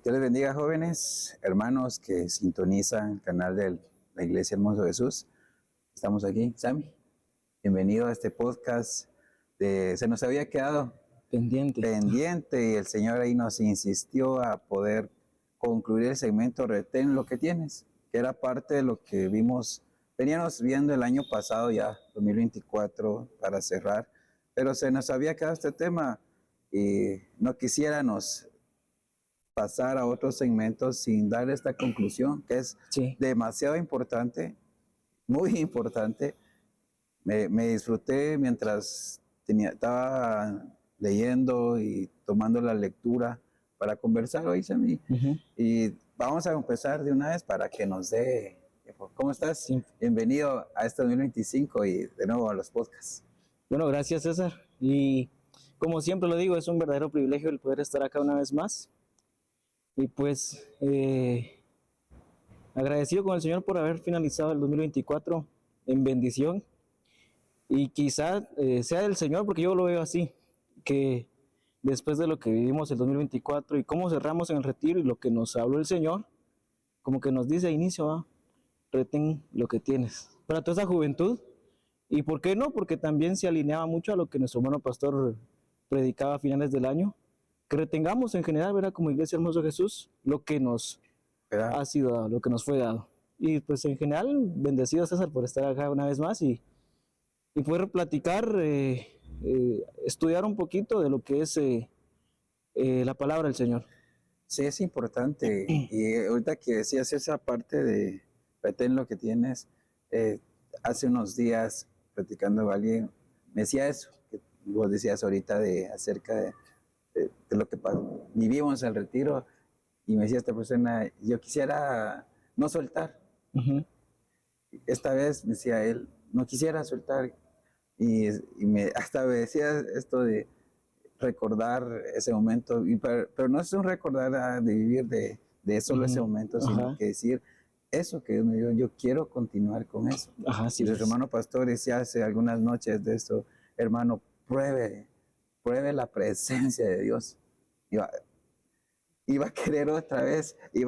Dios les bendiga, jóvenes, hermanos que sintonizan el canal de la Iglesia Hermoso Jesús. Estamos aquí. Sammy, bienvenido a este podcast. Se nos había quedado pendiente y el Señor ahí nos insistió a poder concluir el segmento Retén lo que tienes, que era parte de lo que veníamos viendo el año pasado ya, 2024, para cerrar, pero se nos había quedado este tema y no quisiéramos pasar a otros segmentos sin dar esta conclusión, que es demasiado importante, muy importante. Me disfruté mientras estaba leyendo y tomando la lectura para conversar hoy, Sammy. Y vamos a empezar de una vez para que nos dé. ¿Cómo estás? Sí. Bienvenido a este 2025 y de nuevo a los podcasts. Bueno, gracias, César. Y como siempre lo digo, es un verdadero privilegio el poder estar acá una vez más. Y pues agradecido con el Señor por haber finalizado el 2024 en bendición. Y quizá sea del Señor, porque yo lo veo así, que después de lo que vivimos el 2024 y cómo cerramos en el retiro y lo que nos habló el Señor, como que nos dice a inicio, retén lo que tienes. Para toda esa juventud. ¿Y por qué no? Porque también se alineaba mucho a lo que nuestro hermano pastor predicaba a finales del año. Que retengamos en general, ¿verdad? Como Iglesia Hermoso Jesús, lo que nos ha sido dado, lo que nos fue dado. Y pues en general, bendecido, César, por estar acá una vez más y poder platicar, estudiar un poquito de lo que es la palabra del Señor. Sí, es importante. Y ahorita que decías esa parte de retén lo que tienes, hace unos días platicando con alguien, me decía eso, que vos decías ahorita acerca de lo que vivimos el retiro, y me decía esta persona, yo quisiera no soltar. Esta vez me decía él, no quisiera soltar, y hasta me decía esto de recordar ese momento, pero no es un recordar de vivir de solo ese momento, sino que decir eso que Dios me dio, yo quiero continuar con eso. Sí, y el hermano pastor decía hace algunas noches de esto, hermano, pruebe la presencia de Dios. Iba a querer otra vez, y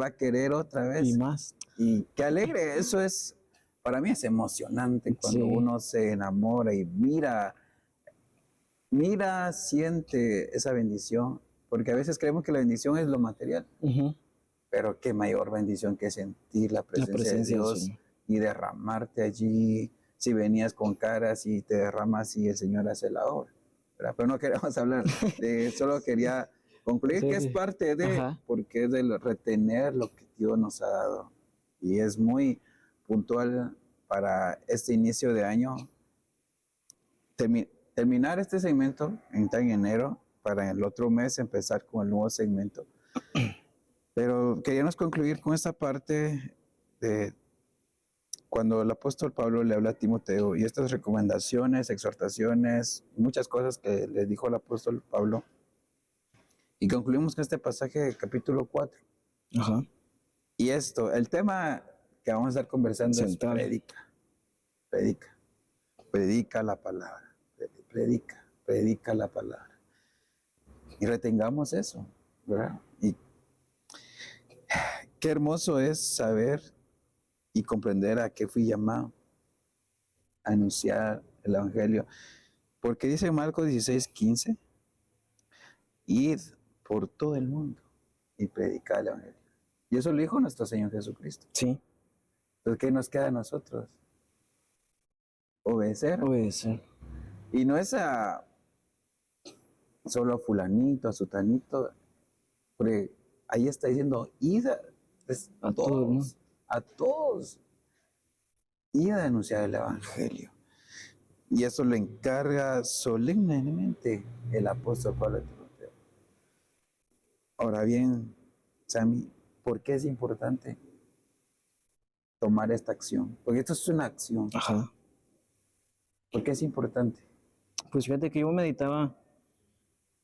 más. Y qué alegre, eso es, para mí es emocionante cuando uno se enamora y mira, siente esa bendición, porque a veces creemos que la bendición es lo material, pero qué mayor bendición que sentir la presencia de Dios y derramarte allí. Si venías con caras y te derramas y el Señor hace la obra, ¿verdad? Pero no queremos hablar de solo quería concluir que es parte de, porque es de retener lo que Dios nos ha dado, y es muy puntual para este inicio de año. Terminar este segmento en enero para el otro mes empezar con el nuevo segmento. Pero queríamos concluir con esta parte de cuando el apóstol Pablo le habla a Timoteo y estas recomendaciones, exhortaciones, muchas cosas que le dijo el apóstol Pablo. Y concluimos con este pasaje del capítulo 4. Y el tema que vamos a estar conversando es predica la palabra. Predica la palabra. Y retengamos eso, ¿verdad? Y qué hermoso es saber y comprender a qué fui llamado, a anunciar el evangelio. Porque dice Marcos 16:15, id por todo el mundo y predicad el evangelio. Y eso lo dijo nuestro Señor Jesucristo. Sí. Entonces, ¿qué nos queda a nosotros? Obedecer. Y no es solo a fulanito, a sutanito, porque ahí está diciendo, id a todos, id a denunciar el evangelio. Y eso lo encarga solemnemente el apóstol Pablo a Timoteo. Ahora bien, Sammy, ¿por qué es importante tomar esta acción? Porque esto es una acción. ¿Por qué es importante? Pues fíjate que yo meditaba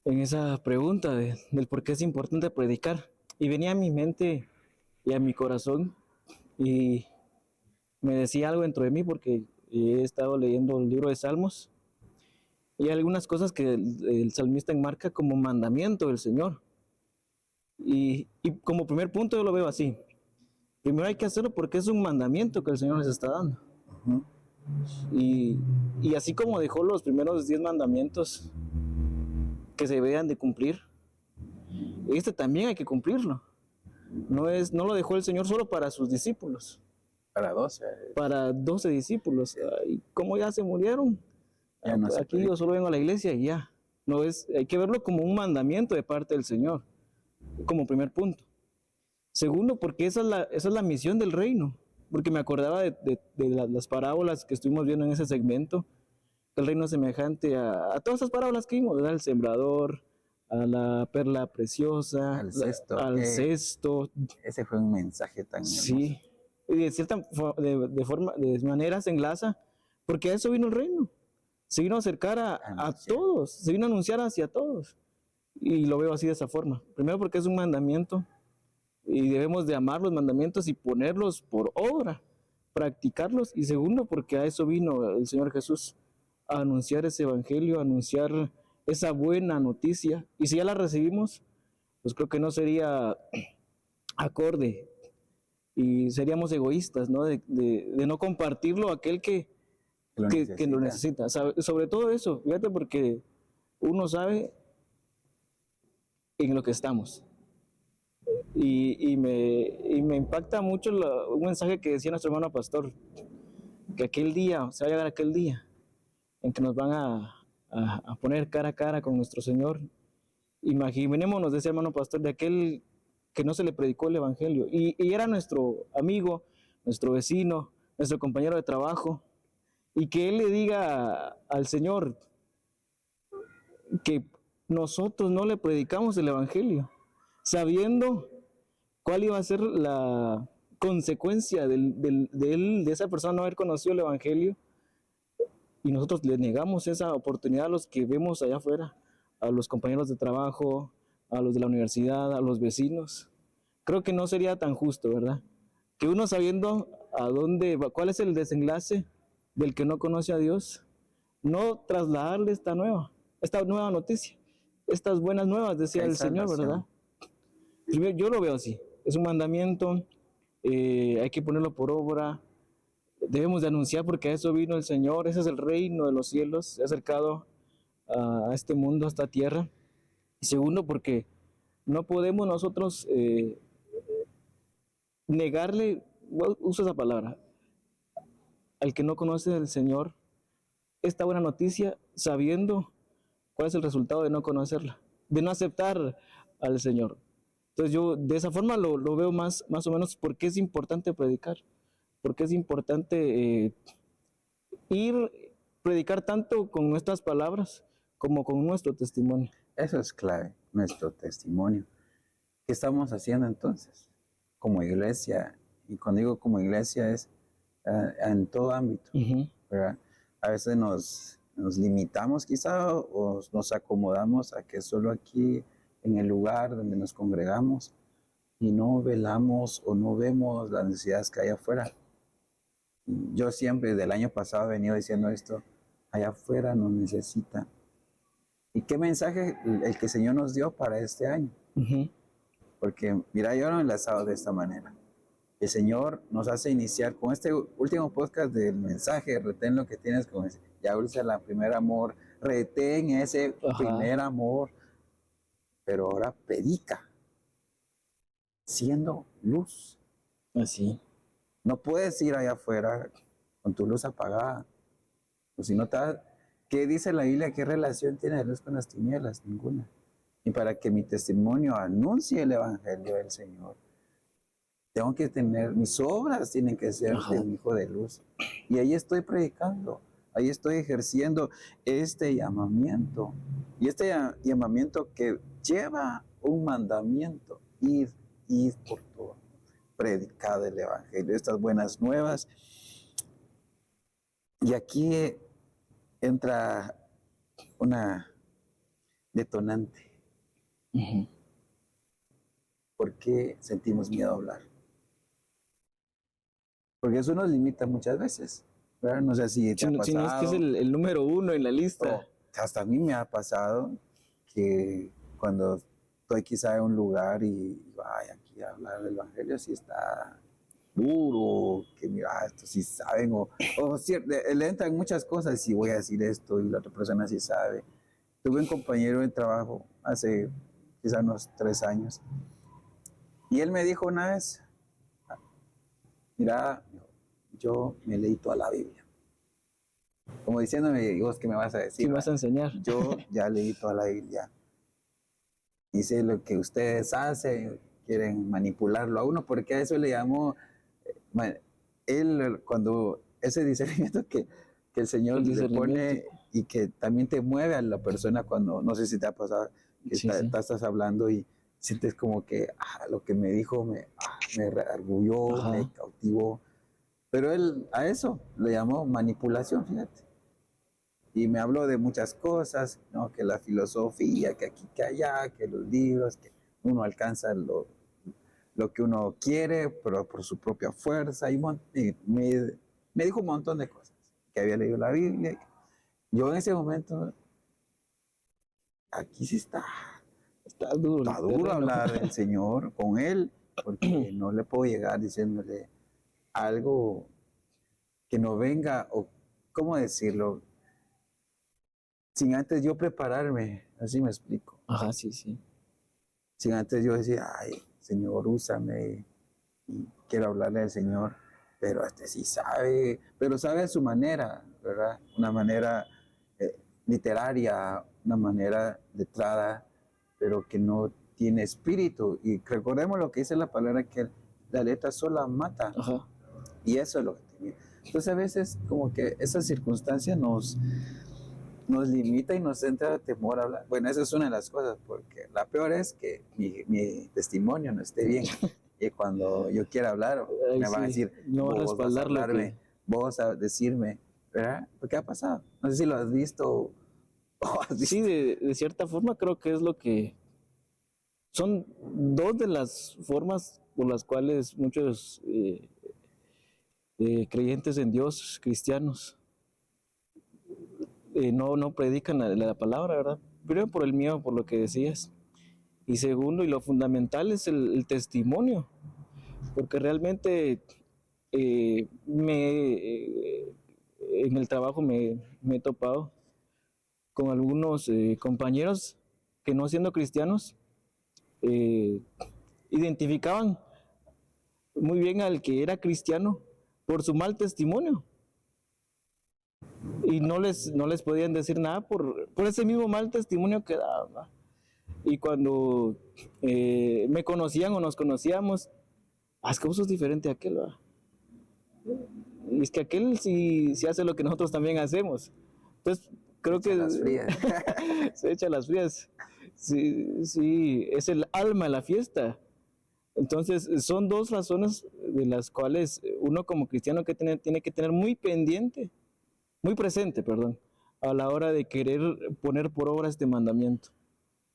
en esa pregunta del por qué es importante predicar. Y venía a mi mente y a mi corazón y me decía algo dentro de mí, porque he estado leyendo el libro de Salmos y hay algunas cosas que el salmista enmarca como mandamiento del Señor. Y como primer punto yo lo veo así. Primero hay que hacerlo porque es un mandamiento que el Señor les está dando. Ujú. Y así como dejó los primeros 10 mandamientos que se debían de cumplir, este también hay que cumplirlo. No lo dejó el Señor solo para sus discípulos, Para 12. para 12 discípulos. Y como ya se murieron, Ya no se aquí predica. yo solo vengo a la iglesia y ya. No es, hay que verlo como un mandamiento de parte del Señor, como primer punto. Segundo, porque esa es la misión del reino. Porque me acordaba de las parábolas que estuvimos viendo en ese segmento. El reino es semejante a todas esas parábolas que vimos, ¿verdad? El sembrador, a la perla preciosa, Al cesto. al cesto. Ese fue un mensaje tan hermoso. Sí. Y de cierta forma, de manera se enlaza, porque a eso vino el reino. Se vino a acercar a Anunciar. todos, se vino a anunciar hacia todos. Y lo veo así de esa forma. Primero porque es un mandamiento y debemos de amar los mandamientos y ponerlos por obra, practicarlos. Y segundo porque a eso vino el Señor Jesús, a anunciar ese evangelio, a anunciar esa buena noticia. Y si ya la recibimos, pues creo que no sería acorde y seríamos egoístas, ¿no? De no compartirlo a aquel que lo necesita. Sobre todo eso, fíjate, porque uno sabe en lo que estamos. Y me impacta mucho un mensaje que decía nuestro hermano pastor, que aquel día, se va a llegar aquel día en que nos van a poner cara a cara con nuestro Señor. Imaginémonos de ese hermano pastor, de aquel que no se le predicó el evangelio y era nuestro amigo, nuestro vecino, nuestro compañero de trabajo, y que él le diga al Señor que nosotros no le predicamos el evangelio, sabiendo cuál iba a ser la consecuencia de esa persona no haber conocido el evangelio, y nosotros le negamos esa oportunidad a los que vemos allá afuera, a los compañeros de trabajo, a los de la universidad, a los vecinos. Creo que no sería tan justo, ¿verdad? Que uno sabiendo a dónde va, cuál es el desenlace del que no conoce a Dios, no trasladarle esta nueva noticia, estas buenas nuevas, decía el Señor, ¿verdad? Primero, yo lo veo así, es un mandamiento, hay que ponerlo por obra, debemos de anunciar porque a eso vino el Señor, ese es el reino de los cielos, se ha acercado a este mundo, a esta tierra. Y segundo, porque no podemos nosotros negarle, uso esa palabra, al que no conoce al Señor, esta buena noticia, sabiendo cuál es el resultado de no conocerla, de no aceptar al Señor. Entonces yo de esa forma lo veo más o menos porque es importante predicar, porque es importante predicar tanto con nuestras palabras como con nuestro testimonio. Eso es clave, nuestro testimonio. ¿Qué estamos haciendo entonces? Como iglesia, y cuando digo como iglesia es en todo ámbito, ¿verdad? A veces nos limitamos quizá o nos acomodamos a que solo aquí en el lugar donde nos congregamos y no velamos o no vemos las necesidades que hay afuera. Yo siempre, desde el año pasado, he venido diciendo esto, allá afuera nos necesita. ¿Y qué mensaje el que el Señor nos dio para este año? Porque, mira, yo lo he enlazado de esta manera. El Señor nos hace iniciar con este último podcast del mensaje, retén lo que tienes con ese. Ya usa la primer amor, retén ese primer amor, pero ahora predica, siendo luz. Así. No puedes ir allá afuera con tu luz apagada. O si no ¿qué dice la Biblia? ¿Qué relación tiene la luz con las tinieblas? Ninguna. Y para que mi testimonio anuncie el evangelio del Señor, tengo que tener, mis obras tienen que ser de un hijo de luz. Y ahí estoy predicando, ahí estoy ejerciendo este llamamiento. Y este llamamiento que lleva un mandamiento, ir por todo, predicar el evangelio, estas buenas nuevas. Y aquí entra una detonante. ¿Por qué sentimos miedo a hablar? Porque eso nos limita muchas veces, ¿verdad? No sé si te ha pasado. Si no es que es el número uno en la lista. Hasta a mí me ha pasado que cuando estoy quizá en un lugar y vaya, aquí a hablar del evangelio sí está duro, que mira, esto sí saben, o cierto, le entran muchas cosas y voy a decir esto y la otra persona sí sabe. Tuve un compañero de trabajo hace quizá unos 3 años y él me dijo una vez, mira, yo me leí toda la Biblia. Como diciéndome, vos qué me vas a decir, ¿Qué me vas a enseñar? yo ya leí toda la Biblia. Dice lo que ustedes hacen, quieren manipularlo a uno, porque a eso le llamó él cuando ese discernimiento que el Señor El le discernimiento. pone y que también te mueve a la persona cuando, no sé si te ha pasado, que Sí, sí. estás hablando y sientes como que lo que me dijo me reargulló, me Ajá. cautivó, pero él a eso le llamó manipulación, fíjate. Y me habló de muchas cosas, ¿no? Que la filosofía, que aquí, que allá, que los libros, que uno alcanza lo que uno quiere, pero por su propia fuerza. Y me dijo un montón de cosas, que había leído la Biblia. Yo en ese momento, aquí sí Está duro está el duro terreno. hablar del Señor con Él, porque no le puedo llegar diciéndole algo que no venga, o cómo decirlo, sin antes yo prepararme, así me explico. Ajá, sí, sí. Sin antes yo decir, ay, Señor, úsame, y quiero hablarle al Señor, pero este sí sabe, pero sabe a su manera, ¿verdad? Una manera eh, literaria, una manera letrada, pero que no tiene espíritu. Y recordemos lo que dice la palabra, que la letra sola mata, Ajá. y eso es lo que tiene. Entonces a veces como que esa circunstancia nos limita y nos entra temor a hablar. Bueno, esa es una de las cosas, porque la peor es que mi testimonio no esté bien. Y cuando yo quiera hablar, Ahí me van a sí, decir, no va a vos vas a respaldar lo hablarme, que... vos a decirme, ¿verdad? ¿Qué ha pasado? No sé si lo has visto o has Sí, visto. de cierta forma creo que es lo que... Son dos de las formas por las cuales muchos creyentes en Dios, cristianos, no predican la palabra, ¿verdad? Primero por el miedo, por lo que decías. Y segundo, y lo fundamental es el testimonio, porque realmente en el trabajo me he topado con algunos compañeros que no siendo cristianos, eh, identificaban muy bien al que era cristiano por su mal testimonio y no les podían decir nada por ese mismo mal testimonio que daba. Y cuando me conocían o nos conocíamos, es que vos sos diferente a aquel, ¿va? Y es que aquel sí hace lo que nosotros también hacemos. Entonces, creo Echa que las frías. se echa las frías. Sí, sí, es el alma de la fiesta. Entonces, son dos razones de las cuales uno como cristiano tiene que tener muy pendiente, muy presente, perdón, a la hora de querer poner por obra este mandamiento.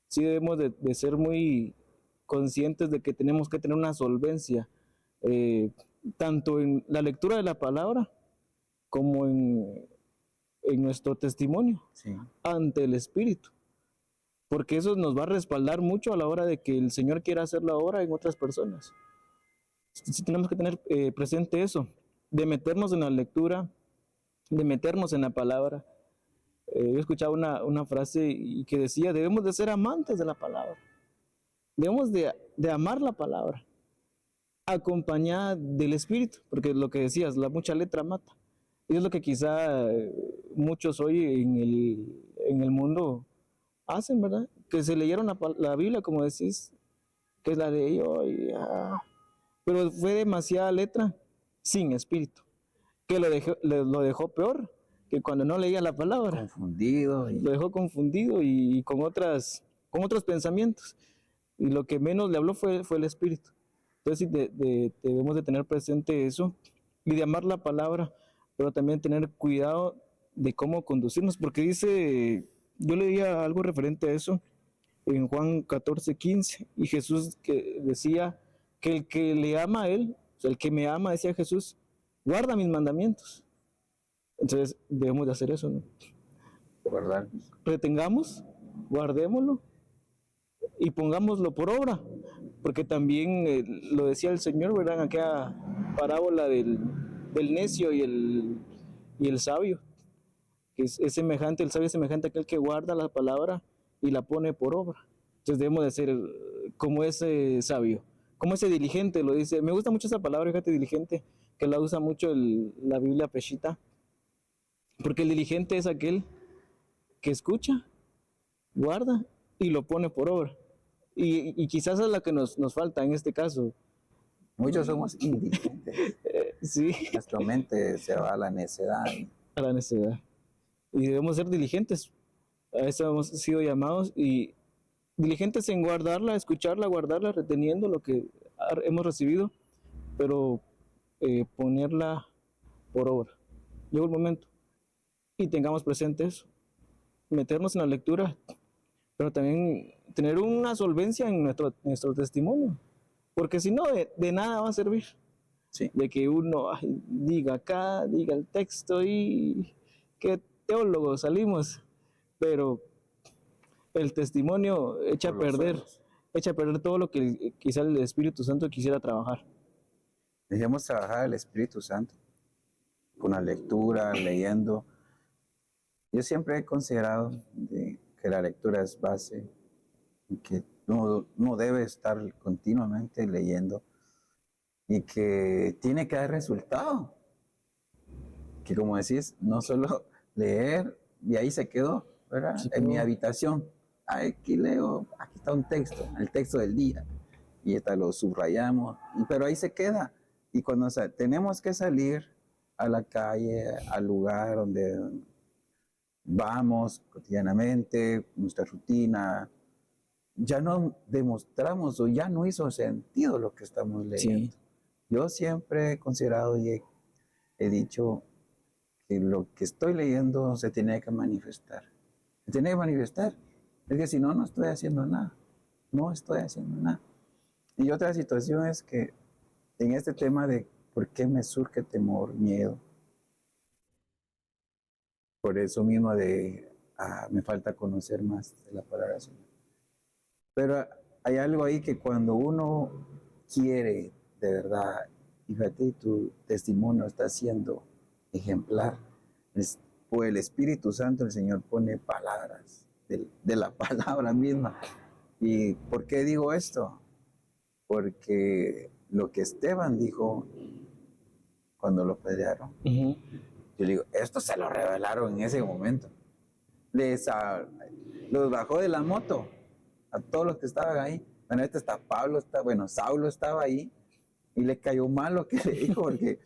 Sí debemos de ser muy conscientes de que tenemos que tener una solvencia, eh, tanto en la lectura de la palabra como en nuestro testimonio Sí, ante el Espíritu, porque eso nos va a respaldar mucho a la hora de que el Señor quiera hacer la obra en otras personas. Sí tenemos que tener presente eso, de meternos en la lectura, de meternos en la palabra. Yo escuchaba una frase y que decía, debemos de ser amantes de la palabra, debemos de amar la palabra, acompañada del Espíritu, porque lo que decías, la mucha letra mata. Y es lo que quizá muchos hoy en el mundo hacen, ¿verdad? Que se leyeron la Biblia, como decís, que es la de ellos, pero fue demasiada letra sin espíritu, que lo dejó peor que cuando no leía la palabra, confundido lo y dejó confundido y con otros pensamientos. Y lo que menos le habló fue el espíritu. Entonces sí, debemos de tener presente eso y de amar la palabra, pero también tener cuidado de cómo conducirnos, porque dice, yo leía algo referente a eso en Juan 14:15, y Jesús que decía que el que le ama a Él, o sea, el que me ama, decía Jesús, guarda mis mandamientos. Entonces debemos de hacer eso, ¿no? guardar. Retengamos, guardémoslo, y pongámoslo por obra, porque también lo decía el Señor, ¿verdad? En aquella parábola del necio y el sabio, que es semejante, el sabio es semejante a aquel que guarda la palabra y la pone por obra. Entonces debemos de ser como ese sabio, como ese diligente, lo dice. Me gusta mucho esa palabra, fíjate, diligente, que la usa mucho la Biblia Peshita, porque el diligente es aquel que escucha, guarda y lo pone por obra. Y quizás es la que nos falta en este caso. Muchos somos indigentes. Sí, Nuestra mente se va a la necedad. a la necesidad. Y debemos ser diligentes. A eso hemos sido llamados y diligentes en guardarla, escucharla, guardarla, reteniendo lo que hemos recibido, pero ponerla por obra. Llegó el momento y tengamos presente eso, meternos en la lectura, pero también tener una solvencia en nuestro testimonio, porque si no, de nada va a servir. Sí. De que uno diga acá, diga el texto y que teólogos salimos, pero el testimonio echa a perder todo lo que quizá el Espíritu Santo quisiera trabajar. Dejemos trabajar el Espíritu Santo con la lectura, leyendo. Yo siempre he considerado que la lectura es base y que uno debe estar continuamente leyendo y que tiene que dar resultado. Que como decís, no solo leer y ahí se quedó, ¿verdad? Sí, En mi habitación. Aquí leo, aquí está un texto, el texto del día. Y esta lo subrayamos, pero ahí se queda. Y cuando tenemos que salir a la calle, al lugar donde vamos cotidianamente, nuestra rutina, ya no demostramos o ya no hizo sentido lo que estamos leyendo. sí. Yo siempre he considerado y he dicho que lo que estoy leyendo se tiene que manifestar. Se tiene que manifestar. Es que si no, no estoy haciendo nada. No estoy haciendo nada. Y otra situación es que en este tema de por qué me surge temor, miedo, por eso mismo me falta conocer más de la palabra Señor. Pero hay algo ahí que cuando uno quiere de verdad, fíjate, tu testimonio está siendo ejemplar, por el Espíritu Santo el Señor pone palabras de la palabra misma. ¿Y por qué digo esto? Porque lo que Esteban dijo cuando lo apedrearon, Uh-huh. yo digo, esto se lo revelaron en ese momento. Los bajó de la moto a todos los que estaban ahí. Bueno, está Pablo, Saulo estaba ahí y le cayó mal lo que le dijo porque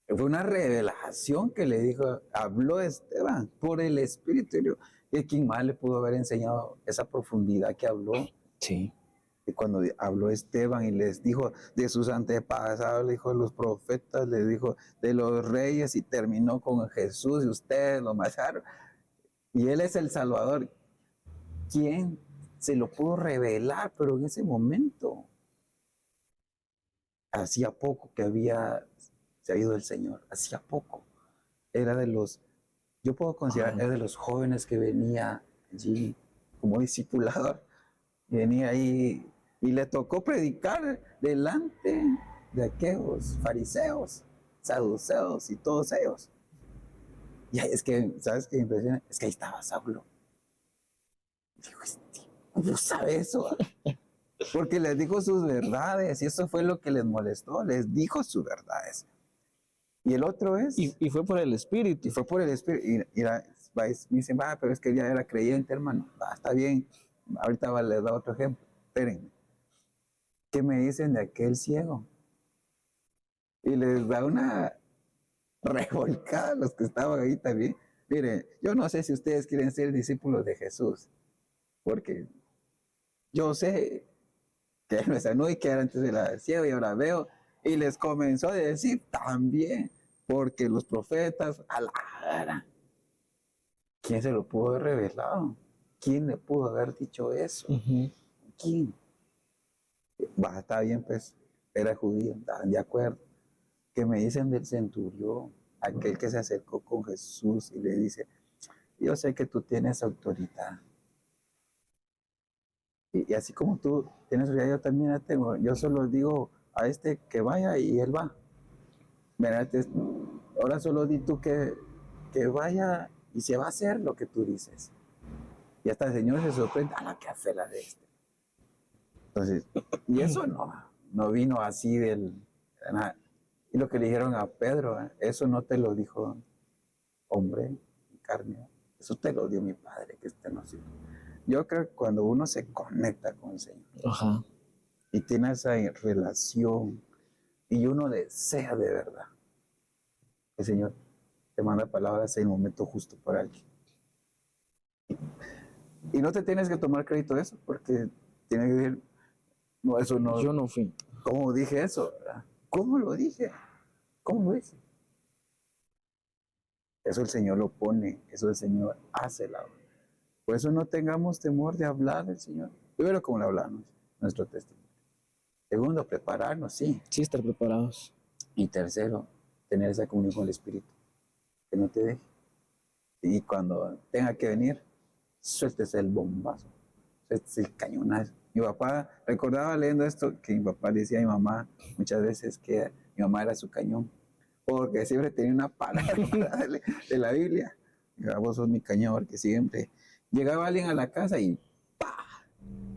fue una revelación que le dijo, habló Esteban por el Espíritu. ¿Y quién más le pudo haber enseñado esa profundidad que habló? Sí. Y cuando habló Esteban y les dijo de sus antepasados, le dijo de los profetas, le dijo de los reyes y terminó con Jesús y ustedes lo mataron. Y Él es el Salvador. ¿Quién se lo pudo revelar? Pero en ese momento, hacía poco que se ha ido el Señor, hacía poco. Era yo puedo considerar, era de los jóvenes que venía allí como discipulador. Venía ahí y le tocó predicar delante de aquellos fariseos, saduceos y todos ellos. Y es que, ¿sabes qué impresiona? Es que ahí estaba Saulo. Digo, ¿cómo sabe eso? Porque les dijo sus verdades y eso fue lo que les molestó, les dijo sus verdades. Y el otro Y fue por el Espíritu. y fue por el Espíritu. Me dicen, pero es que ya era creyente, hermano. Está bien, ahorita les da otro ejemplo. Espérenme. ¿Qué me dicen de aquel ciego? Y les da una revolcada a los que estaban ahí también. Miren, yo no sé si ustedes quieren ser discípulos de Jesús, porque yo sé que no sanó y que era antes de la ciego y ahora veo. Y les comenzó a decir también, porque los profetas, ¿quién se lo pudo haber revelado? ¿Quién le pudo haber dicho eso? Uh-huh. ¿Quién? Está bien, pues, era judío, estaban de acuerdo. Que me dicen del centurión, aquel que se acercó con Jesús y le dice, yo sé que tú tienes autoridad, Y así como tú tienes autoridad, yo también la tengo. Yo solo digo a este que vaya y él va. Mira, ahora solo di tú que vaya y se va a hacer lo que tú dices. Y hasta el Señor se sorprende, a la que hace la de este. Entonces, y eso no vino así de nada. Y lo que le dijeron a Pedro, eso no te lo dijo hombre y carne, eso te lo dio mi Padre que está en los cielos. Yo creo que cuando uno se conecta con el Señor Ajá. y tiene esa relación y uno desea de verdad, el Señor te manda palabras en el momento justo para alguien. Y no te tienes que tomar crédito de eso, porque tienes que decir, no, eso no, Yo no fui. ¿cómo dije eso? ¿Cómo lo dije? ¿Cómo lo dije? Eso el Señor lo pone, eso el Señor hace la obra. Por eso no tengamos temor de hablar del Señor. Primero, como le hablamos, nuestro testimonio. Segundo, prepararnos, sí. Sí, estar preparados. Y tercero, tener esa comunión con el Espíritu, que no te deje. Y cuando tenga que venir, suéltese el bombazo, suéltese el cañonazo. Mi papá, recordaba leyendo esto, que mi papá le decía a mi mamá muchas veces que mi mamá era su cañón, porque siempre tenía una palabra de la Biblia. Vos sos mi cañón, porque siempre llegaba alguien a la casa y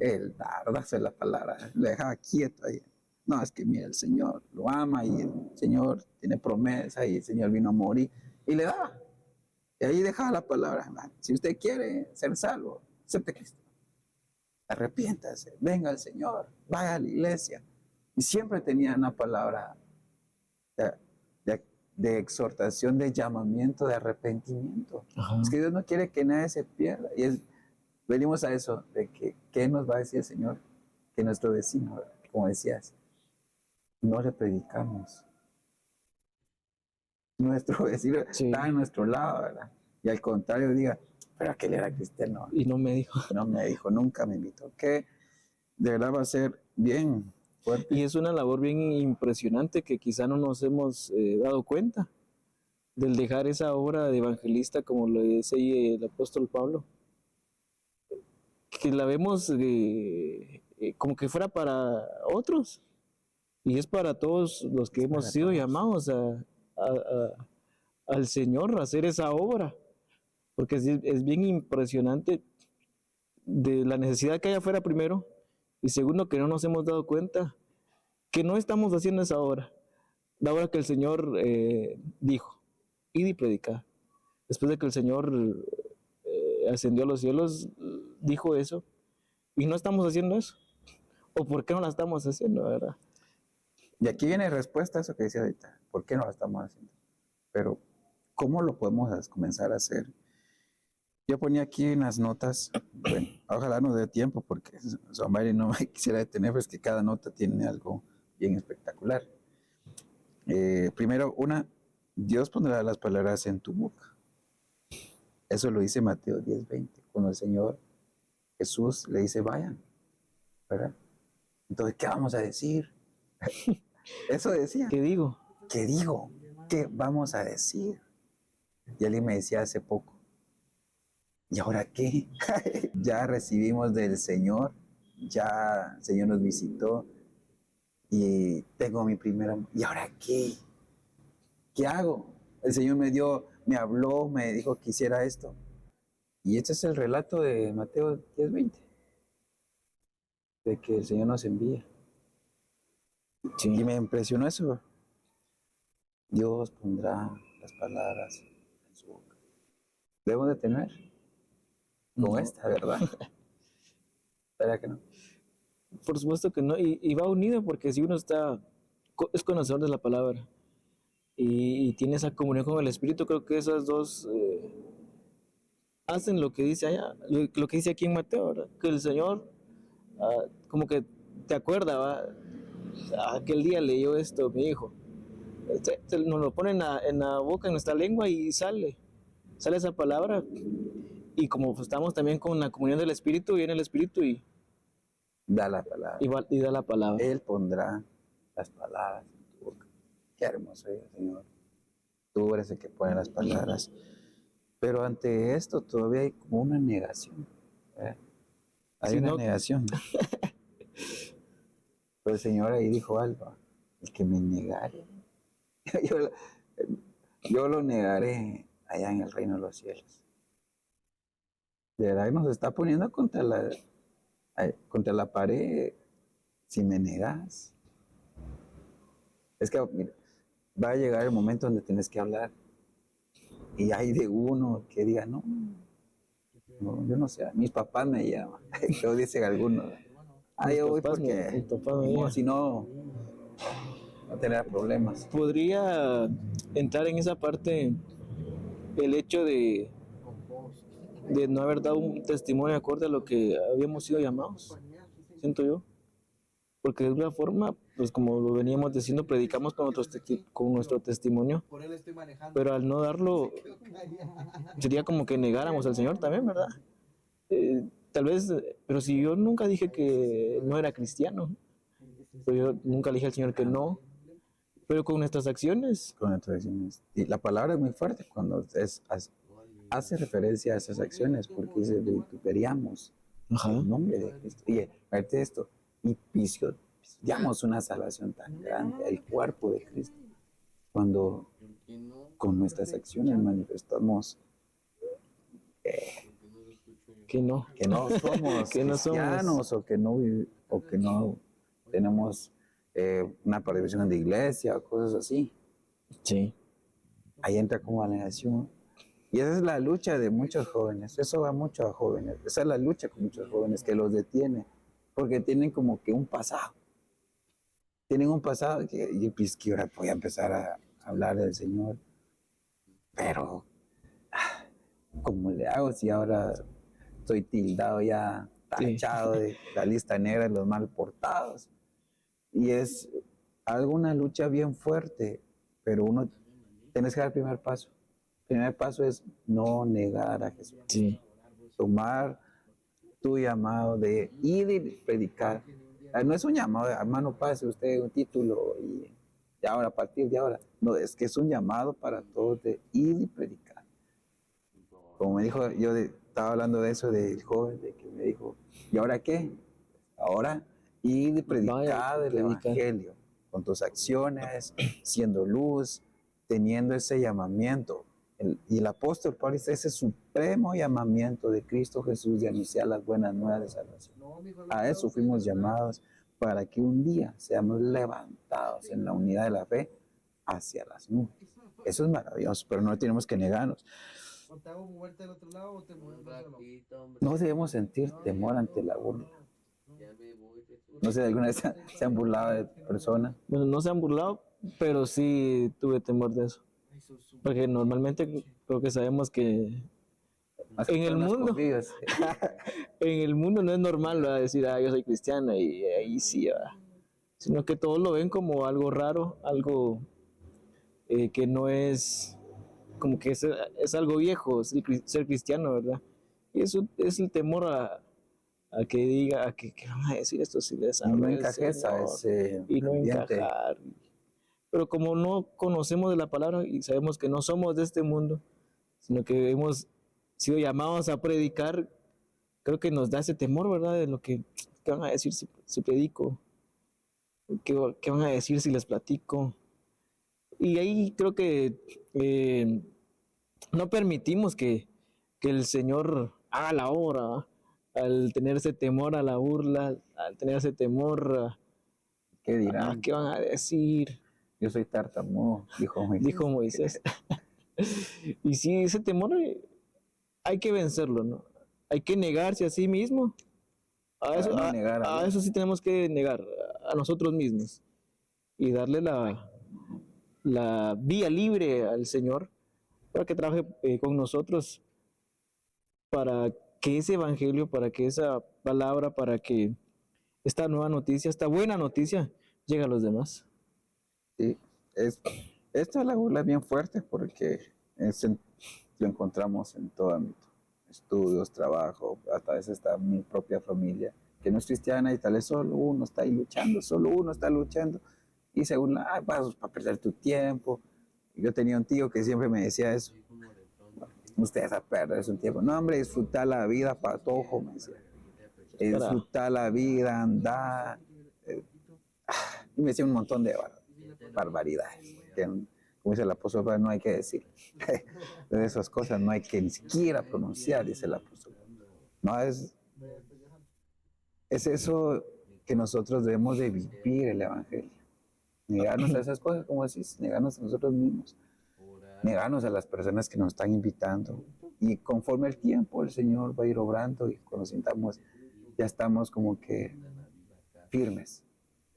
el dardazo de la palabra, le dejaba quieto ahí. No, es que mira, el Señor lo ama y el Señor tiene promesa y el Señor vino a morir y le daba. Y ahí dejaba la palabra. Si usted quiere ser salvo, acepte a Cristo. Arrepiéntase, venga al Señor, vaya a la iglesia. Y siempre tenía una palabra de, de exhortación, de llamamiento, de arrepentimiento. Ajá. Es que Dios no quiere que nadie se pierda. Y venimos a eso, de que, ¿qué nos va a decir el Señor? Que nuestro vecino, como decías, no le predicamos. Nuestro vecino Sí. está a nuestro lado, ¿verdad? Y al contrario diga, pero aquel era cristiano. Y no me dijo. No me dijo, nunca me invitó. Que de verdad va a ser bien fuerte. Y es una labor bien impresionante que quizá no nos hemos dado cuenta del dejar esa obra de evangelista, como lo dice ahí el apóstol Pablo, que la vemos como que fuera para otros, y es para todos los que Es hemos para sido todos. llamados al Señor a hacer esa obra, porque es bien impresionante de la necesidad que hay afuera primero, y segundo que no nos hemos dado cuenta que no estamos haciendo esa obra, la obra que el Señor dijo, id y predicar. Después de que el Señor ascendió a los cielos, dijo eso, y no estamos haciendo eso. ¿O por qué no la estamos haciendo, verdad? Y aquí viene respuesta a eso que decía ahorita. ¿Por qué no lo estamos haciendo? Pero, ¿cómo lo podemos comenzar a hacer? Yo ponía aquí unas notas, bueno, ojalá no dé tiempo porque Somari no me quisiera detener, pero es que cada nota tiene algo bien espectacular. Primero, Dios pondrá las palabras en tu boca. Eso lo dice Mateo 10:20, cuando el Señor Jesús le dice, vayan, ¿verdad? Entonces, ¿qué vamos a decir? Eso decía. ¿Qué digo? ¿Qué digo? ¿Qué vamos a decir? Y alguien me decía hace poco, ¿y ahora qué? Ya recibimos del Señor, ya el Señor nos visitó y tengo mi primera... ¿Y ahora qué? ¿Qué hago? El Señor me habló, me dijo que hiciera esto. Y este es el relato de Mateo 10:20, de que el Señor nos envía. Sí. Y me impresionó eso. Dios pondrá las palabras en su boca. Debemos de tener como No. esta, ¿verdad? ¿Verdad que no? Por supuesto que no, y va unido porque si uno es conocedor de la palabra y tiene esa comunión con el Espíritu, creo que esas dos hacen lo que dice allá, lo que dice aquí en Mateo, ¿verdad? Que el Señor como que te acuerda, ¿va? Aquel día leyó esto mi hijo, nos lo pone en la boca, en nuestra lengua y sale esa palabra, y como pues, estamos también con la comunión del Espíritu, viene el Espíritu Da la palabra. y da la palabra. Él pondrá las palabras en tu boca. Qué hermoso es, Señor. Tú eres el que pone las palabras. Pero ante esto todavía hay como una negación. ¿Eh? Hay Si una no, negación. Pero el Señor ahí dijo algo, el que me negare, yo, yo lo negaré allá en el reino de los cielos. De verdad que nos está poniendo contra la pared si me negas. Es que mira, va a llegar el momento donde tienes que hablar y hay de uno que diga, no, no, yo no sé, mis papás me llaman, lo dicen algunos. Ah, yo voy mis porque papás me ni modo, digan. si no, no tener problemas. Podría entrar en esa parte el hecho de no haber dado un testimonio acorde a lo que habíamos sido llamados, siento yo. Porque de alguna forma, pues como lo veníamos diciendo, predicamos con nuestro testimonio, pero al no darlo, sería como que negáramos al Señor también, ¿verdad? Tal vez, pero si yo nunca dije que no era cristiano, pero yo nunca le dije al Señor que no, pero con nuestras acciones, Con las tradiciones. Y la palabra es muy fuerte cuando hace referencia a esas acciones, porque dice, vituperiamos ajá, el nombre de Cristo. Y fíjate esto, y pisoteamos una salvación tan grande, el cuerpo de Cristo, cuando con nuestras acciones manifestamos que que no somos que no somos, cristianos o que no tenemos una participación de iglesia o cosas así. sí, Ahí entra como alegación. Y esa es la lucha de muchos jóvenes, eso va mucho a jóvenes, esa es la lucha con muchos jóvenes que los detiene, porque tienen como que un pasado, tienen un pasado y pues que ahora voy a empezar a hablar del Señor, pero ¿cómo le hago si ahora estoy tildado ya, sí, tachado de la lista negra de los mal portados? Y es alguna lucha bien fuerte, pero uno tienes que dar el primer paso. El primer paso es no negar a Jesús, sí, tomar tu llamado de ir y predicar. No es un llamado de, hermano, pase usted un título y ahora, a partir de ahora. No, es que es un llamado para todos de ir y predicar. Como me dijo, estaba hablando de eso del joven, de que me dijo, ¿y ahora qué? Ahora ir y vaya, predicar el predicar, evangelio con tus acciones, siendo luz, teniendo ese llamamiento. Y el apóstol Pablo dice ese supremo llamamiento de Cristo Jesús de anunciar las buenas nuevas de salvación. A eso fuimos llamados para que un día seamos levantados en la unidad de la fe hacia las nubes. Eso es maravilloso, pero no tenemos que negarnos. No debemos sentir temor ante la burla. No sé, ¿alguna vez se han burlado de personas? bueno, no se han burlado, pero sí tuve temor de eso, porque normalmente creo que sabemos que Más que en todo el en los mundo, convivios. en el mundo no es normal, ¿verdad? Decir, yo soy cristiano y ahí sí, ¿verdad? Sino que todos lo ven como algo raro, algo que no es, como que es algo viejo, ser cristiano, ¿verdad? Y eso es el temor a que diga, que van a decir esto si les Y no hablo del encajes a Señor ese y no ambiente. encajar. Pero como no conocemos de la palabra y sabemos que no somos de este mundo, sino que hemos sido llamados a predicar, creo que nos da ese temor, ¿verdad? De lo que ¿qué van a decir si predico? ¿Qué van a decir si les platico? Y ahí creo que eh, no permitimos que el Señor haga la obra, ¿va? Al tener ese temor a la burla, al tener ese temor ¿Qué a dirán? qué van a decir, Yo soy tartamudo, dijo dijo Moisés. Moisés. Y sí, ese temor hay que vencerlo, ¿no? Hay que negarse a sí mismo. A Para eso, no negar a a eso Dios. sí tenemos que negar a nosotros mismos y darle la vía libre al Señor para que trabaje con nosotros, para que ese evangelio, para que esa palabra, para que esta nueva noticia, esta buena noticia, llegue a los demás. Sí, es, esta es la burla bien fuerte porque lo encontramos en todo ámbito. Estudios, trabajo, hasta a veces está mi propia familia, que no es cristiana y tal vez solo uno está ahí luchando, solo uno está luchando. Y según, vas a perder tu tiempo. Yo tenía un tío que siempre me decía eso. Ustedes a perder su tiempo. No, hombre, disfrutar la vida, patojo, me decía. disfrutar la vida, andar. Y me decía un montón de barbaridades. Que, como dice el apóstol Pablo, no hay que decir. De esas cosas no hay que ni siquiera pronunciar, dice el apóstol. No es eso que nosotros debemos de vivir el Evangelio. Negarnos a esas cosas, como decís, negarnos a nosotros mismos, negarnos a las personas que nos están invitando. Y conforme el tiempo, el Señor va a ir obrando y cuando sintamos, ya estamos como que firmes.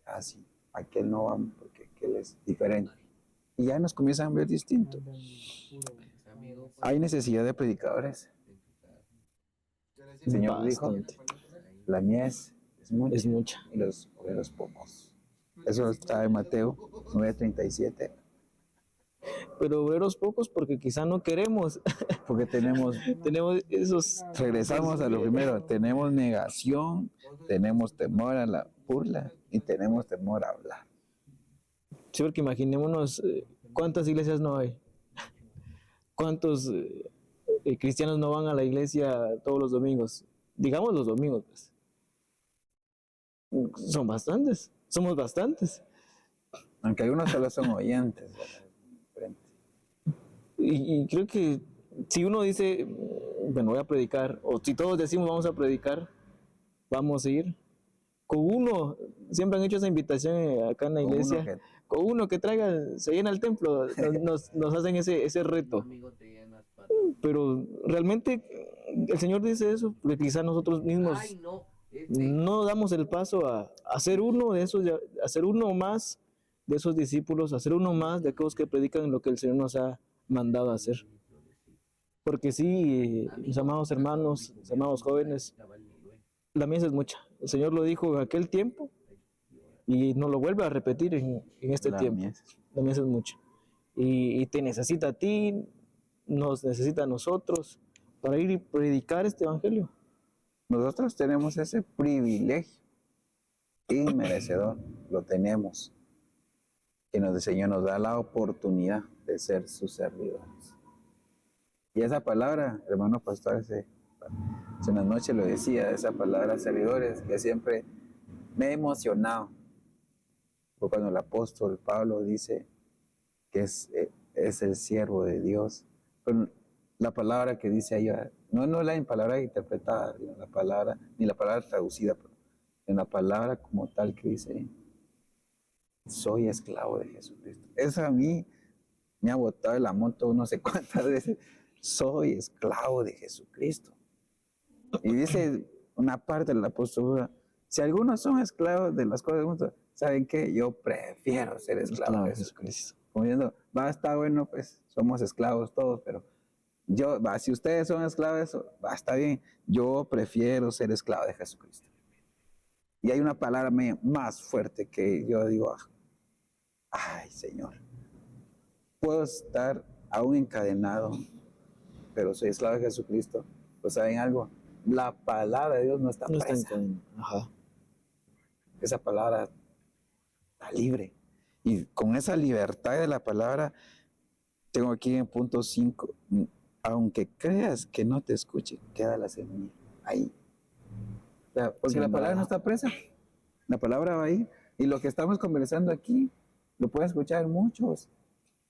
Así, aquel no vamos porque aquel es diferente. Y ya nos comienzan a ver distinto. Hay necesidad de predicadores. El Señor dijo, la mies es mucha y los obreros pocos. Eso está en Mateo 9:37. Pero obreros pocos porque quizá no queremos. Porque tenemos esos... regresamos a lo primero, tenemos negación, tenemos temor a la burla y tenemos temor a hablar. Sí, porque imaginémonos cuántas iglesias no hay. ¿Cuántos cristianos no van a la iglesia todos los domingos? Digamos los domingos, pues. Son bastantes, somos bastantes. Aunque algunos solo son oyentes. Y creo que si uno dice, bueno, voy a predicar, o si todos decimos vamos a predicar, vamos a ir. Con uno, siempre han hecho esa invitación acá en la iglesia, con uno que traiga, se llena el templo, nos hacen ese reto. Pero realmente el Señor dice eso, porque quizás nosotros mismos no damos el paso a hacer uno de esos, a hacer uno más de esos discípulos, a hacer uno más de aquellos que predican lo que el Señor nos ha mandado a hacer. Porque sí, mis amados hermanos, mis amados jóvenes, la mies es mucha. El Señor lo dijo en aquel tiempo y nos lo vuelve a repetir en este tiempo. La mies es mucha. Y te necesita a ti, nos necesita a nosotros para ir y predicar este evangelio. Nosotros tenemos ese privilegio inmerecedor, lo tenemos, que el Señor nos da la oportunidad de ser sus servidores. Y esa palabra, hermano pastor, hace una noche lo decía, esa palabra servidores, que siempre me ha emocionado. Porque cuando el apóstol Pablo dice que es el siervo de Dios, pero la palabra que dice ahí, no la palabra interpretada, ni la palabra traducida, pero en la palabra como tal que dice, soy esclavo de Jesucristo. Eso a mí me ha botado el moto no sé cuántas veces. Soy esclavo de Jesucristo. Y dice una parte de la postura, si algunos son esclavos de las cosas del mundo, ¿saben qué? Yo prefiero ser esclavo de Jesucristo. Como diciendo, va a estar bueno, pues somos esclavos todos, pero si ustedes son esclavos, va, está bien, yo prefiero ser esclavo de Jesucristo. Y hay una palabra más fuerte que yo digo, ay Señor, puedo estar aún encadenado, pero soy esclavo de Jesucristo. Pues ¿saben algo? La palabra de Dios no está presa. Ajá. Esa palabra está libre. Y con esa libertad de la palabra, tengo aquí en punto 5, aunque creas que no te escuche, queda la semilla ahí. O sea, porque la palabra no está presa. La palabra va ahí. Y lo que estamos conversando aquí, lo pueden escuchar muchos.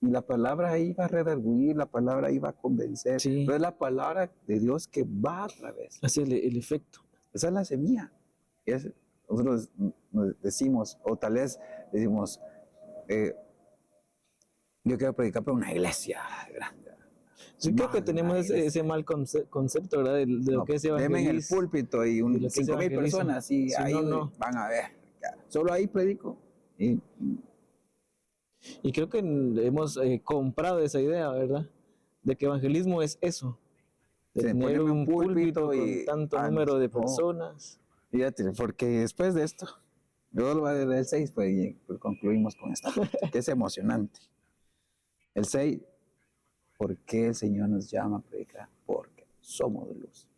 Y la palabra ahí va a redarguir, la palabra ahí va a convencer. Sí. Pero es la palabra de Dios que va a través. Así es el efecto. Esa es la semilla. Nosotros nos decimos, o tal vez decimos, yo quiero predicar para una iglesia grande. Sí, creo que tenemos ese mal concepto, ¿verdad? De lo que es evangelismo. Deme en el púlpito y 5,000 personas y sí, ahí van a ver. Solo ahí predico. Y creo que hemos comprado esa idea, ¿verdad? De que evangelismo es eso. De tener un púlpito y con tanto número de personas. Fíjate, porque después de esto, yo lo voy a leer el 6, pues concluimos con esta parte, que es emocionante. El 6, ¿por qué el Señor nos llama a predicar? Porque somos luz.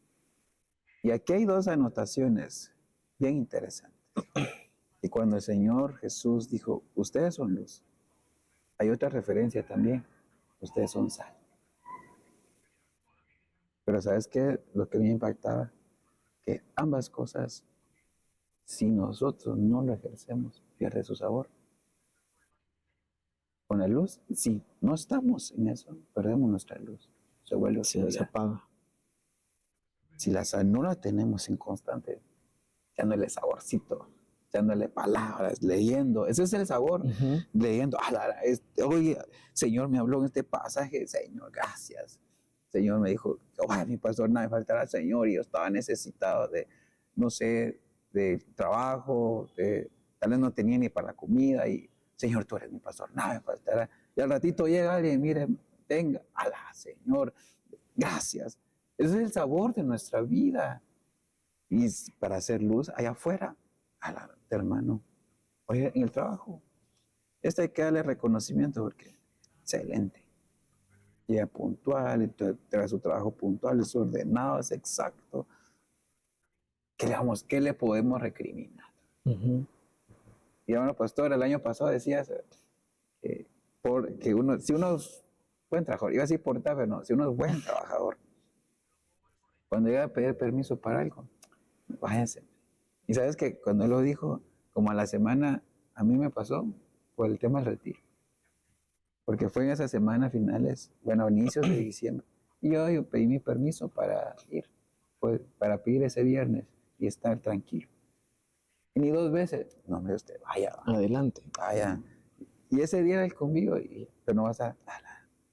Y aquí hay 2 anotaciones bien interesantes. Y cuando el Señor Jesús dijo, ustedes son luz, hay otra referencia también, ustedes son sal. Pero ¿sabes qué? Lo que me impactaba, que ambas cosas, si nosotros no lo ejercemos, pierde su sabor. Con la luz, si no estamos en eso, perdemos nuestra luz, se vuelve Se oscuridad. apaga. Si la sal no la tenemos en constante, echándole saborcito, echándole palabras, leyendo, ese es el sabor, leyendo, oye, Señor me habló en este pasaje, Señor, gracias. Señor me dijo, mi pastor, nada me faltará, Señor, y yo estaba necesitado de, no sé, de trabajo, tal vez no tenía ni para la comida, y Señor, tú eres mi pastor, nada me faltará. Y al ratito llega alguien, mire, venga, Señor, gracias. Ese es el sabor de nuestra vida. Y para hacer luz allá afuera, hermano, oye, en el trabajo, hay que darle reconocimiento porque excelente. Llega puntual, trae su trabajo puntual, es ordenado, es exacto. ¿Qué le podemos recriminar? Y bueno, pastor, el año pasado decías que si uno es buen trabajador, iba a decir portable, pero no, si uno es buen trabajador, cuando llega a pedir permiso para algo, váyase. Y sabes que cuando él lo dijo, como a la semana, a mí me pasó por el tema del retiro. Porque fue en esa semana finales, bueno, inicios de diciembre. Y yo pedí mi permiso para ir, pues, para pedir ese viernes y estar tranquilo. Y ni 2 veces, no, hombre, usted, vaya. Adelante. Vaya. Y ese día él conmigo, pero no vas a,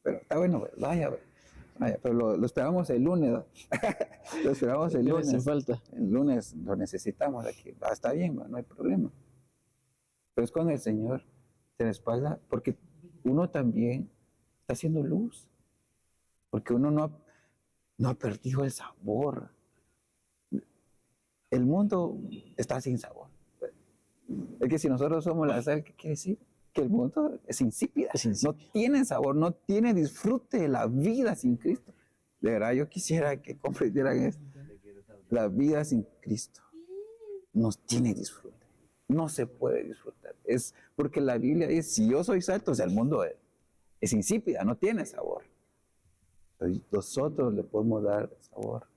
pero está bueno, vaya. Pero lo esperamos el lunes. Lo esperamos el lunes. Hace falta. El lunes lo necesitamos aquí. Está bien, no hay problema. Pero es cuando el Señor te respalda, porque uno también está haciendo luz. Porque uno no ha perdido el sabor. El mundo está sin sabor. Es que si nosotros somos la sal, ¿qué quiere decir? Que el mundo es insípida. No tiene sabor, no tiene disfrute de la vida sin Cristo. De verdad, yo quisiera que comprendieran esto. La vida sin Cristo no tiene disfrute. No se puede disfrutar. Es porque la Biblia dice, si yo soy sal, entonces el mundo es insípida, no tiene sabor. Pero nosotros le podemos dar sabor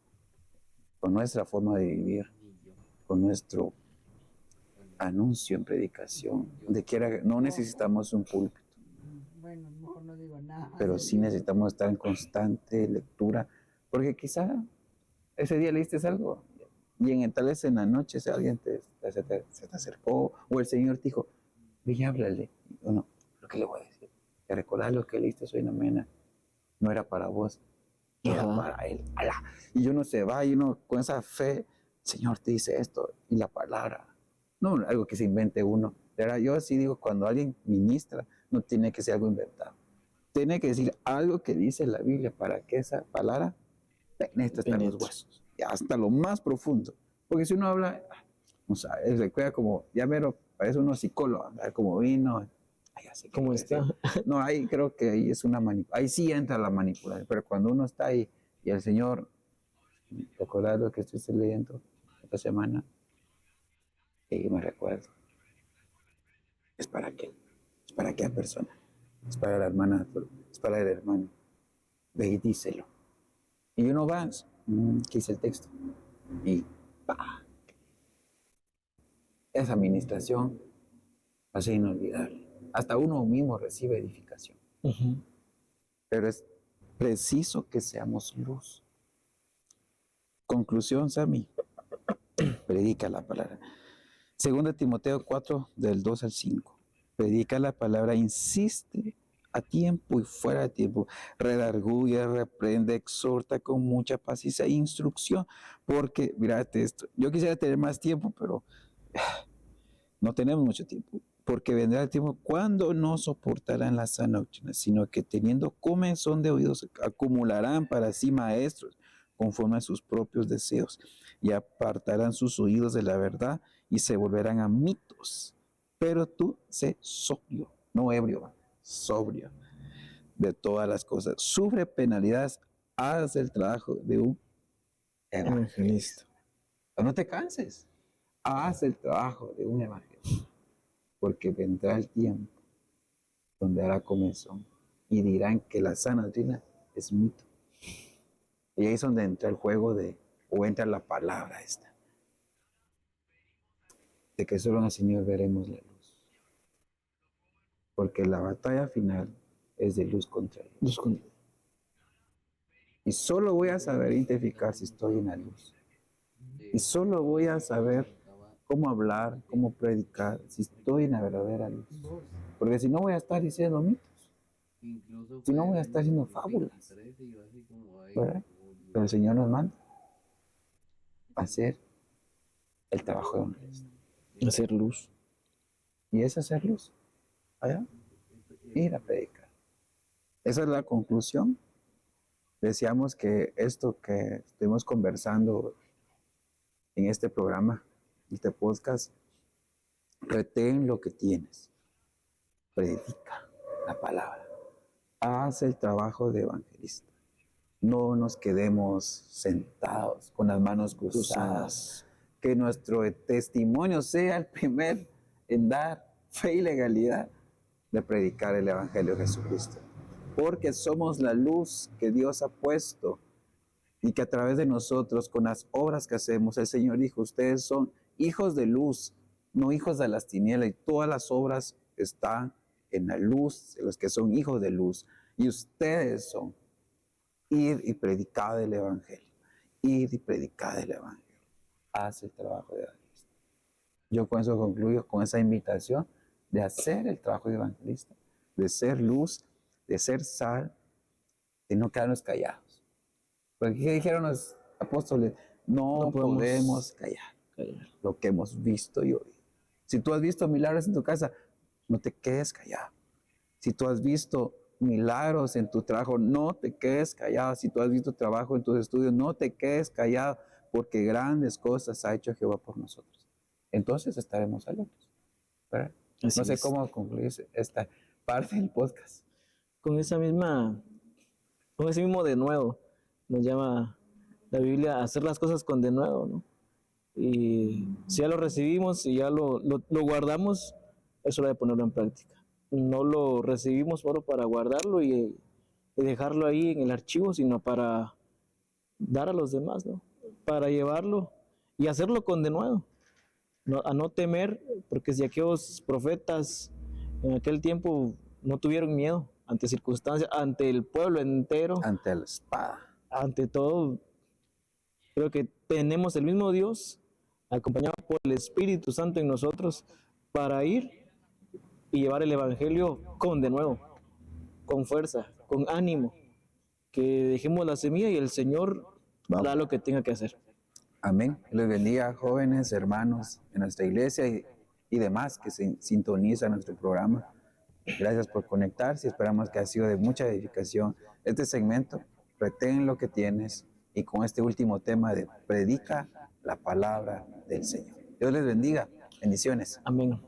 con nuestra forma de vivir, con nuestro anuncio en predicación, donde quiera, no necesitamos un púlpito. Bueno, mejor no digo nada. Pero sí necesitamos estar en constante lectura, porque quizá ese día leíste algo y tal vez en la noche alguien se te acercó o el Señor te dijo, ve y háblale. O no, ¿lo que le voy a decir? Que recordar lo que leíste hoy en la mañana no era para vos, era para Él. ¡Ala! Y uno se va y uno con esa fe, el Señor te dice esto y la palabra, no algo que se invente uno. De verdad, yo así digo, cuando alguien ministra, no tiene que ser algo inventado. Tiene que decir algo que dice la Biblia para que esa palabra penetre hasta los huesos, y hasta lo más profundo. Porque si uno habla, no sabe, recuerda como, ya mero, parece uno psicólogo, a ver cómo vino, así ¿Cómo está? No, ahí creo que ahí es una manipulación, ahí sí entra la manipulación, pero cuando uno está ahí y el Señor, recordad lo que estoy leyendo esta semana, y me recuerdo, es para aquella persona, es para la hermana, es para el hermano, ve y díselo. Y uno va, ¿qué dice el texto? Y esa administración va a ser inolvidable. Hasta uno mismo recibe edificación. Pero es preciso que seamos luz. Conclusión, Sammy. Predica la palabra. 2 Timoteo 4, del 2 al 5. Predica la palabra, insiste a tiempo y fuera de tiempo. Redarguye, reprende, exhorta con mucha paciencia e instrucción. Porque, mírate esto, yo quisiera tener más tiempo, pero no tenemos mucho tiempo. Porque vendrá el tiempo cuando no soportarán la sana doctrina, sino que teniendo comezón de oídos, acumularán para sí maestros conforme a sus propios deseos, y apartarán sus oídos de la verdad y se volverán a mitos. Pero tú sé sobrio, no ebrio, sobrio de todas las cosas. Sufre penalidades, haz el trabajo de un evangelista. No te canses, haz el trabajo de un evangelista, porque vendrá el tiempo donde hará comezón y dirán que la sana doctrina es mito. Y ahí es donde entra el juego de o entra la palabra esta, de que solo en el Señor veremos la luz. Porque la batalla final es de luz contra luz. Y solo voy a saber identificar si estoy en la luz. Y solo voy a saber cómo hablar, cómo predicar, si estoy en la verdadera luz. Porque si no voy a estar diciendo mitos, si no voy a estar haciendo fábulas, ¿verdad? Pero el Señor nos manda a hacer el trabajo de evangelista. Hacer luz. Y es hacer luz. Allá, ir a predicar. Esa es la conclusión. Deseamos que esto que estuvimos conversando en este programa, este podcast, retén lo que tienes. Predica la palabra. Haz el trabajo de evangelista. No nos quedemos sentados con las manos cruzadas. Que nuestro testimonio sea el primer en dar fe y legalidad de predicar el Evangelio de Jesucristo. Porque somos la luz que Dios ha puesto y que a través de nosotros, con las obras que hacemos, el Señor dijo, ustedes son hijos de luz, no hijos de las tinieblas, y todas las obras están en la luz de los que son hijos de luz. Y ustedes son ir y predicar el Evangelio. Ir y predicar el Evangelio. Haz el trabajo de evangelista. Yo con eso concluyo, con esa invitación de hacer el trabajo de evangelista, de ser luz, de ser sal, de no quedarnos callados. Porque ¿qué dijeron los apóstoles? No podemos callar lo que hemos visto y oído. Si tú has visto milagros en tu casa, no te quedes callado. Si tú has visto milagros en tu trabajo, no te quedes callado. Si tú has visto trabajo en tus estudios, no te quedes callado, porque grandes cosas ha hecho Jehová por nosotros. Entonces estaremos alertas, ¿verdad? No sé cómo concluir esta parte del podcast. Con ese mismo denuedo, nos llama la Biblia a hacer las cosas con denuedo, ¿no? Y si ya lo recibimos y ya lo guardamos, es hora de ponerlo en práctica. No lo recibimos solo para guardarlo y dejarlo ahí en el archivo, sino para dar a los demás, ¿no? Para llevarlo y hacerlo con denuedo. A no temer, porque si aquellos profetas en aquel tiempo no tuvieron miedo ante circunstancias, ante el pueblo entero, ante la espada, ante todo, creo que tenemos el mismo Dios acompañado por el Espíritu Santo en nosotros para ir y llevar el Evangelio con denuedo, con fuerza, con ánimo, que dejemos la semilla y el Señor hará lo que tenga que hacer. Amén. Les bendiga, jóvenes, hermanos en nuestra iglesia y demás que se sintonizan nuestro programa. Gracias por conectarse y esperamos que ha sido de mucha edificación este segmento. Retén lo que tienes y con este último tema de predica la palabra del Señor. Dios les bendiga. Bendiciones. Amén.